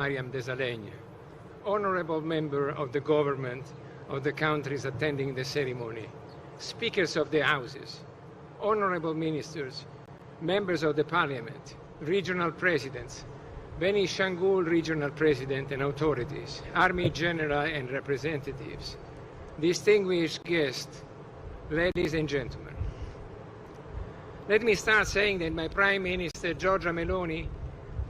Mariam Desalegn, honorable member of the government of the countries attending the ceremony, speakers of the houses, honorable ministers, members of the parliament, regional presidents, Beni Shangul regional president and authorities, army general and representatives, distinguished guests, ladies and gentlemen. Let me start saying that my Prime Minister, Giorgia Meloni,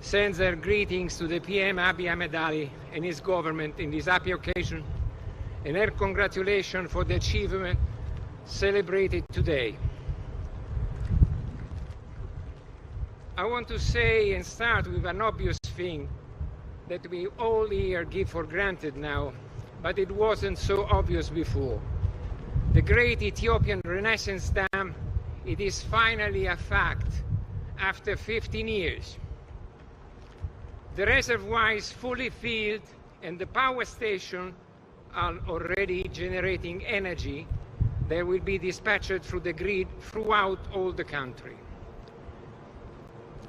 sends her greetings to the PM Abiy Ahmed Ali and his government in this happy occasion, and her congratulations for the achievement celebrated today. I want to say and start with an obvious thing that we all here give for granted now, but it wasn't so obvious before. The great Ethiopian Renaissance Dam, it is finally a fact after 15 years. The reservoir is fully filled and the power station are already generating energy that will be dispatched through the grid throughout all the country.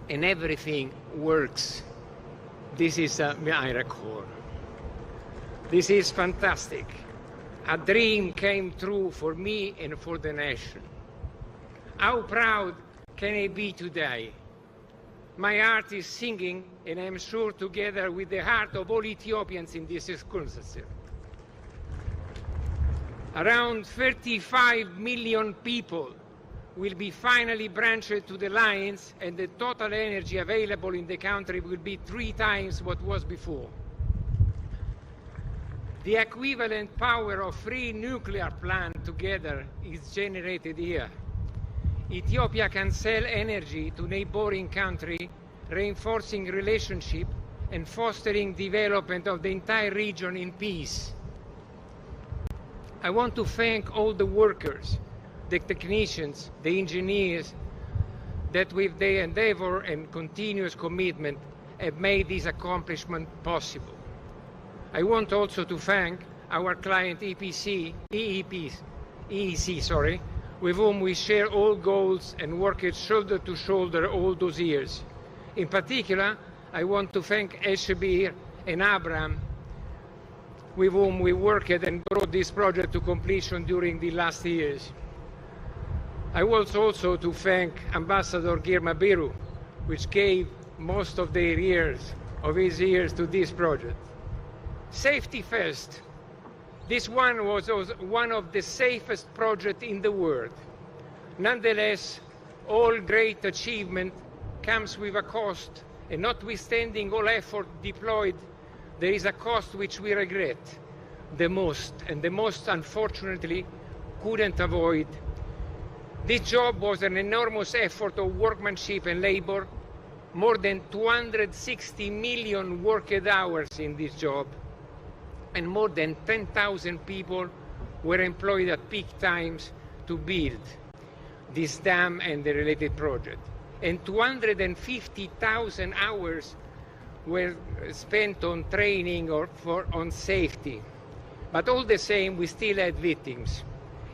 And everything works. This is a miracle. This is fantastic. A dream came true for me and for the nation. How proud can I be today? My heart is singing, and I'm sure together with the heart of all Ethiopians in this circumstance. Around 35 million people will be finally branched to the lines, and the total energy available in the country will be 3 times what was before. The equivalent power of 3 nuclear plants together is generated here. Ethiopia can sell energy to neighboring countries, reinforcing relationship and fostering development of the entire region in peace. I want to thank all the workers, the technicians, the engineers that with their endeavor and continuous commitment have made this accomplishment possible. I want also to thank our client EEC, with whom we share all goals and worked shoulder to shoulder all those years. In particular, I want to thank Eshabir and Abraham, with whom we worked and brought this project to completion during the last years. I want also to thank Ambassador Girma Biru, which gave most of his years to this project. Safety first. This one was one of the safest projects in the world. Nonetheless, all great achievement comes with a cost, and notwithstanding all effort deployed, there is a cost which we regret the most, and the most unfortunately couldn't avoid. This job was an enormous effort of workmanship and labor, more than 260 million worked hours in this job, and more than 10,000 people were employed at peak times to build this dam and the related project. And 250,000 hours were spent on training or on safety. But all the same, we still had victims.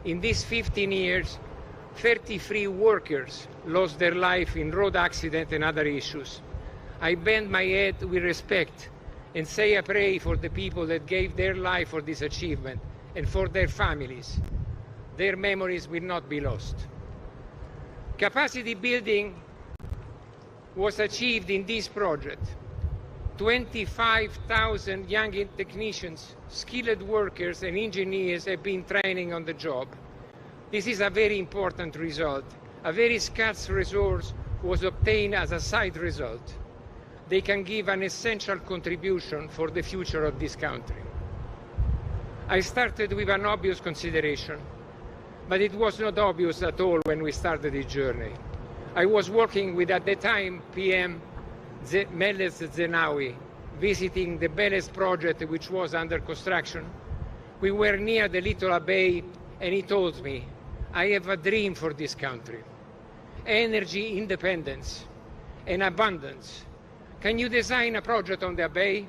In these 15 years, 33 workers lost their life in road accidents and other issues. I bend my head with respect and say a prayer for the people that gave their life for this achievement and for their families. Their memories will not be lost. Capacity building was achieved in this project. 25,000 young technicians, skilled workers and engineers have been training on the job. This is a very important result. A very scarce resource was obtained as a side result. They can give an essential contribution for the future of this country. I started with an obvious consideration, but it was not obvious at all when we started this journey. I was working with, at the time, PM Meles Zenawi, visiting the Beles project which was under construction. We were near the Little Abiy, and he told me, I have a dream for this country. Energy independence and abundance. Can you design a project on the Abiy?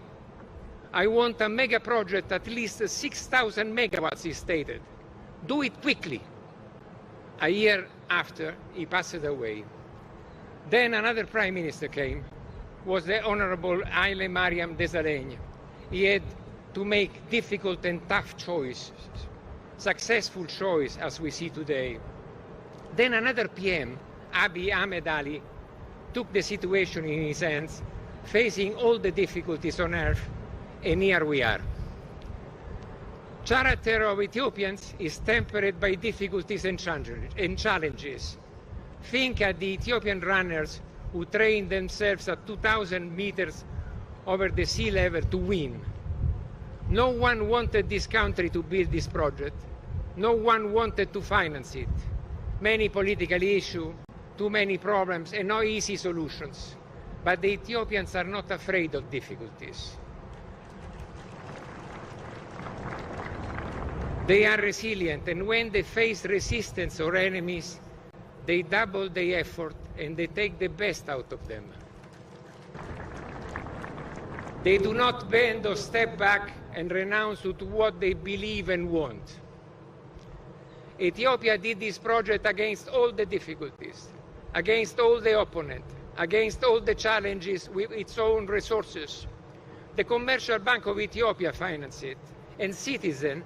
I want a mega project, at least 6,000 megawatts, he stated. Do it quickly. A year after, he passed away. Then another prime minister came, was the Honorable Haile Mariam Desalegn. He had to make difficult and tough choices, successful choice as we see today. Then another PM, Abiy Ahmed Ali, took the situation in his hands, facing all the difficulties on earth, and here we are. Character of Ethiopians is tempered by difficulties and challenges. Think at the Ethiopian runners who trained themselves at 2,000 meters over the sea level to win. No one wanted this country to build this project. No one wanted to finance it. Many political issues, too many problems, and no easy solutions. But the Ethiopians are not afraid of difficulties. They are resilient, and when they face resistance or enemies, they double their effort and they take the best out of them. They do not bend or step back and renounce to what they believe and want. Ethiopia did this project against all the difficulties, against all the opponents, against all the challenges with its own resources. The Commercial Bank of Ethiopia financed it, and citizens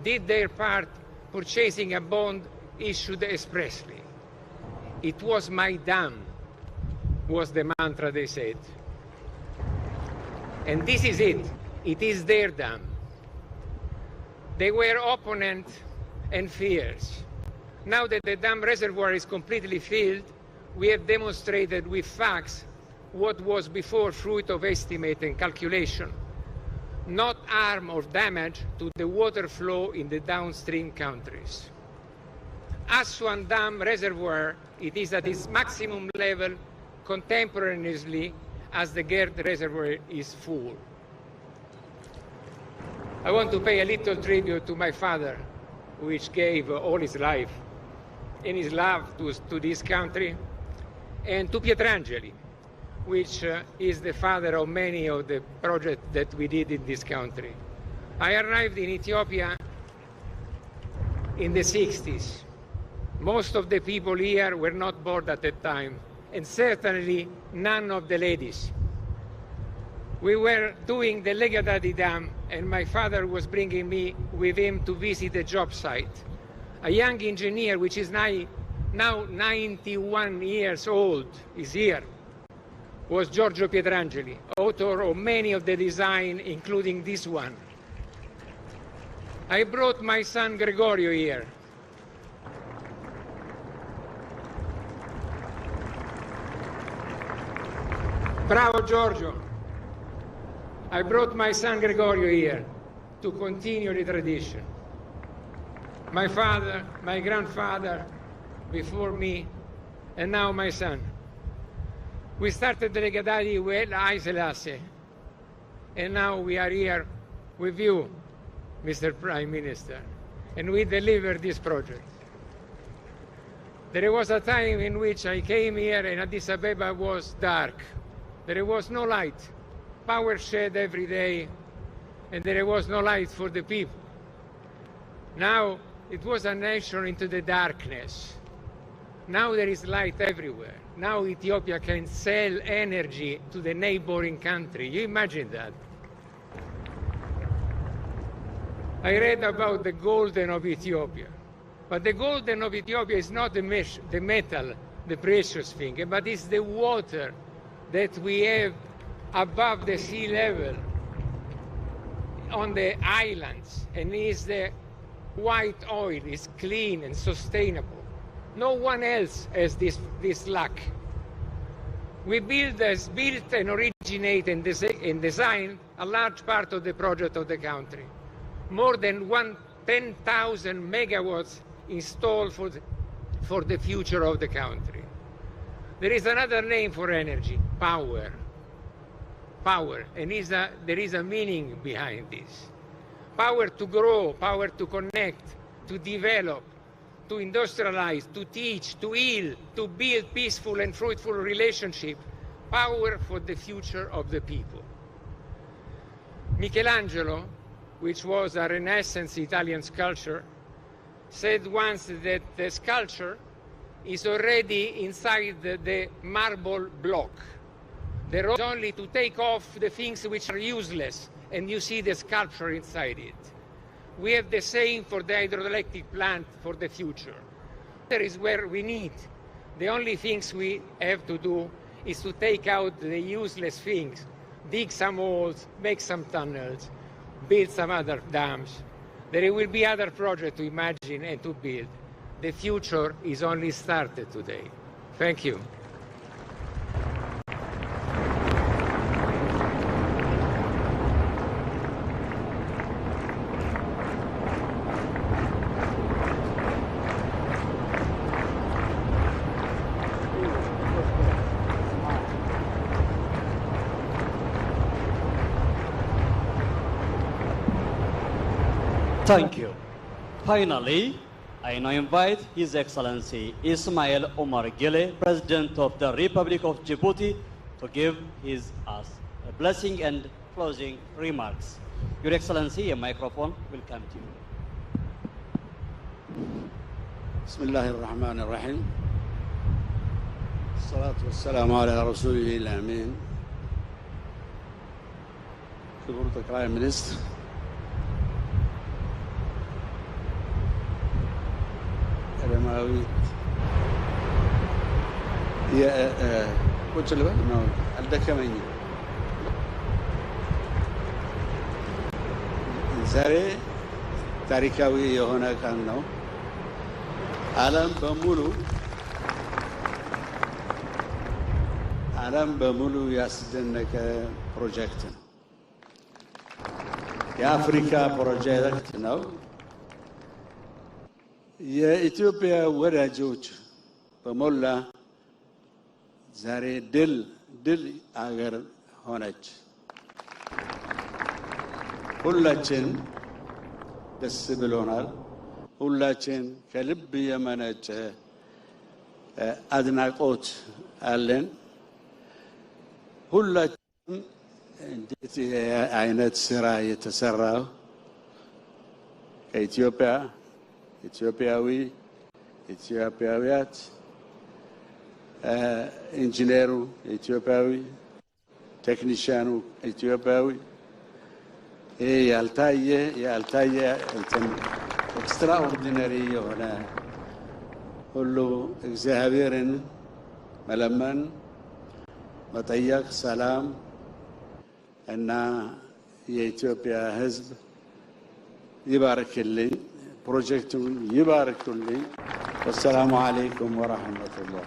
did their part purchasing a bond issued expressly. It was my dam, was the mantra they said. And this is it. It is their dam. They were opponents and fears. Now that the dam reservoir is completely filled, we have demonstrated with facts what was before fruit of estimate and calculation, not harm or damage to the water flow in the downstream countries. Aswan Dam Reservoir, it is at its maximum level contemporaneously as the Gerd Reservoir is full. I want to pay a little tribute to my father, which gave all his life and his love to this country, and to Pietrangeli, which is the father of many of the projects that we did in this country. I arrived in Ethiopia in the 60s. Most of the people here were not born at that time, and certainly none of the ladies. We were doing the Legadadi Dam, and my father was bringing me with him to visit a job site. A young engineer, which is now 91 years old, is here, was Giorgio Pietrangeli, author of many of the design, including this one. I brought my son Gregorio here. Bravo, Giorgio. I brought my son Gregorio here to continue the tradition. My father, my grandfather before me, and now my son. We started the Legadadi with Haile Selassie, and now we are here with you, Mr. Prime Minister, and we delivered this project. There was a time in which I came here and Addis Ababa was dark. There was no light, power shed every day, and there was no light for the people. Now it was a nation into the darkness. Now there is light everywhere. Now Ethiopia can sell energy to the neighboring country. You imagine that? I read about the golden of Ethiopia. But the golden of Ethiopia is not the metal, the precious thing, but it's the water that we have above the sea level on the islands, and is the white oil, is clean and sustainable. No one else has this luck. We built and originate and design a large part of the project of the country. More than 10,000 megawatts installed for the future of the country. There is another name for energy, power. Power, and there is a meaning behind this. Power to grow, power to connect, to develop, to industrialize, to teach, to heal, to build peaceful and fruitful relationships. Power for the future of the people. Michelangelo, which was a Renaissance Italian sculptor, said once that the sculpture is already inside the marble block. The road is only to take off the things which are useless, and you see the sculpture inside it. We have the same for the hydroelectric plant for the future. That is where we need. The only things we have to do is to take out the useless things, dig some holes, make some tunnels, build some other dams. There will be other projects to imagine and to build. The future is only started today. Thank you. Thank you. Finally, I now invite His Excellency Ismail Omar Gile, President of the Republic of Djibouti, to give his blessing and closing remarks. Your Excellency, a microphone will come to you. Bismillahirrahmanirrahim. Salatu wassalamu ala Rasulih al-Amin. ክቡር ጠቅላይ ሚኒስትር ቀዳማዊ ቁጭ ልበል ነው አልደከመኝም። ዛሬ ታሪካዊ የሆነ ቀን ነው። ዓለም በሙሉ ያስደነቀ ፕሮጀክት ነው። የአፍሪካ ፕሮጀክት ነው። የኢትዮጵያ ወዳጆች በሞላ ዛሬ ድል አገር ሆነች። ሁላችን ደስ ብሎናል። ሁላችን ከልብ የመነጨ አድናቆት አለን። ሁላችን እንዴት አይነት ስራ የተሰራው ከኢትዮጵያ ኢትዮጵያዊያት ኢንጂነሩ ኢትዮጵያዊ ቴክኒሽያኑ ኢትዮጵያዊ ያልታየ ኤክስትራኦርዲነሪ የሆነ ሁሉ እግዚአብሔርን መለመን መጠየቅ ሰላም እና የኢትዮጵያ ሕዝብ ይባርክልኝ ፕሮጀክቱን ይባርኩልኝ። ወሰላሙ አለይኩም ወራህመቱላህ።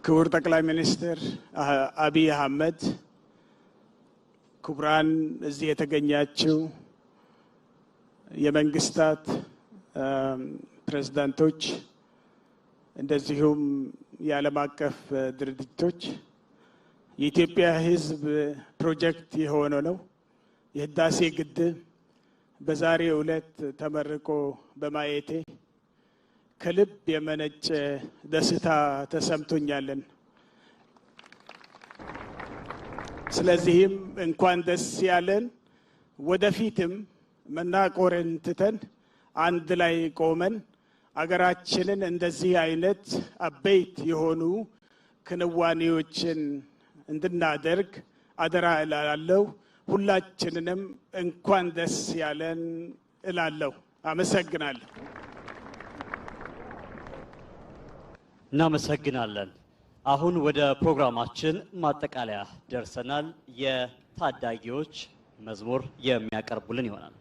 ክቡር ጠቅላይ ሚኒስትር አቢይ አህመድ፣ ክቡራን እዚህ የተገኛችሁ የመንግስታት ፕሬዝዳንቶች፣ እንደዚሁም የዓለም አቀፍ ድርጅቶች፣ የኢትዮጵያ ሕዝብ ፕሮጀክት የሆነው ነው የህዳሴ ግድብ በዛሬው ዕለት ተመርቆ በማየቴ ከልብ የመነጨ ደስታ ተሰምቶኛል። ስለዚህም እንኳን ደስ ያለን። ወደፊትም መናቆርን ትተን አንድ ላይ ቆመን አገራችንን እንደዚህ አይነት አበይት የሆኑ ክንዋኔዎችን እንድናደርግ አደራ እላለሁ። ሁላችንንም እንኳን ደስ ያለን እላለሁ። አመሰግናለሁ። እናመሰግናለን። አሁን ወደ ፕሮግራማችን ማጠቃለያ ደርሰናል። የታዳጊዎች መዝሙር የሚያቀርቡልን ይሆናል።